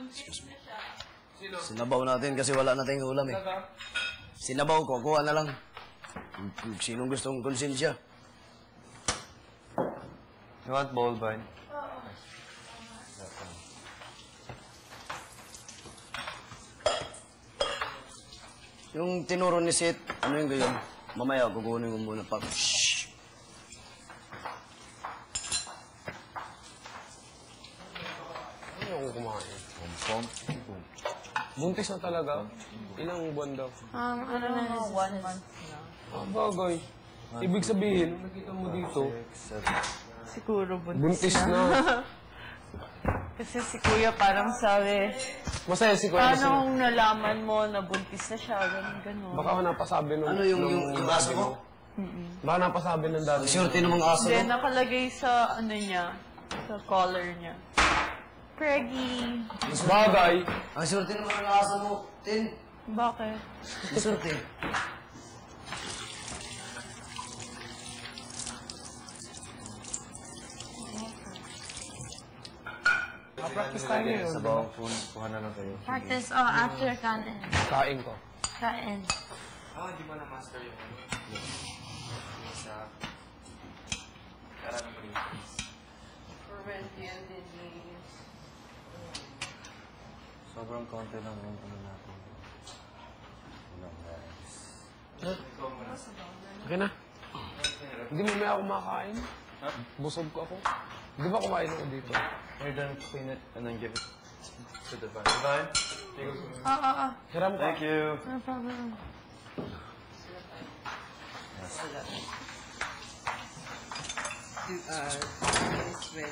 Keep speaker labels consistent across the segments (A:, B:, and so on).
A: Excuse me. Sinabaw natin kasi wala nating ulam eh. Sinabaw ko, kuha na lang. Sinong gustong konsensya?
B: You want bowl, Vine?
A: Yung tinuro ni Seth, ano yung gayon? Mamaya, kukunin ko muna pa. Shhh!
C: Ano ako kumain? Buntis na talaga? Ilang buwan daw?
D: Ano na, 1 month na.
C: Bagay. Ibig sabihin, nakita mo dito,
D: Siguro
C: buntis na.
D: Kasi si Kuya parang sabi,
C: Masaya si Kuya.
D: paano kung nalaman mo na buntis na siya, gano'n.
C: Baka napasabi nung...
A: Ano yung aso ko?
C: Baka napasabi ng dati.
A: Ang surti ng mga aso
D: Hindi,
A: ko.
D: nakalagay sa ano niya, sa collar niya. Preggy.
C: Bagay.
A: Ang surti ng mga aso mo, Tin.
D: Bakit?
A: Ang surti.
C: Practice tayo ngayon.
B: Sa bawang kuha na lang kayo.
E: Practice, after kanin.
C: Kain ko.
E: Kain.
B: Hindi mo na-master yung sa karang breakfast.
D: Corinthian Denise.
B: Sobrang konti lang yung ano natin. Ilang guys.
C: Okay na. Hindi mo may ako makain. Busog ko ako. Di ba kumain ako dito?
B: We're done clean it and then give it to the vine. Vine?
C: Hiram ka.
B: Thank you.
E: No problem.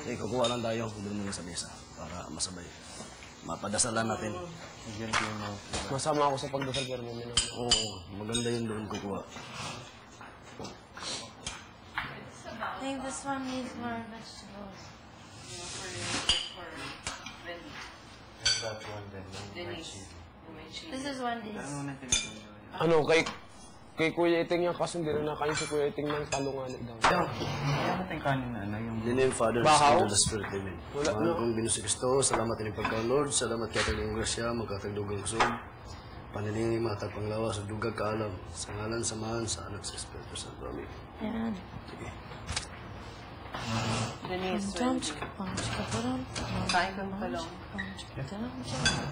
A: Eh, kukuha lang tayo. Doon muna sa mesa. Para masabay. Mapadasalan natin.
B: Bigyan ko yung mga...
C: Masama ako sa pagdasal pero mo na.
A: Oo, maganda yun doon kukuha.
E: I think this one needs more vegetables.
B: And that one then. Denise.
E: This is one dish.
C: Ano, kay Kuya Iting yan kasi hindi na nakain si Kuya Iting ng talungali daw.
B: Kaya natin kanin na ano yung...
A: In the name of Father,
C: Bahaw?
A: Son, and the Spirit, Amen. Mahal kong Binusi Kristo, salamat din pagkaon, Lord. Salamat kaya tagong grasya, magkatagdugang kusog. Paniling, matag panglawas, dugag kaalam. Sa ngalan, samahan, sa anak, sa Espiritu Santo. Amen.
E: Ayan.
A: Sige.
D: Denise,
E: Dum, chika, bum, chika, ba-dum,
D: kain kang talong.
E: bum, chika, dum, chika.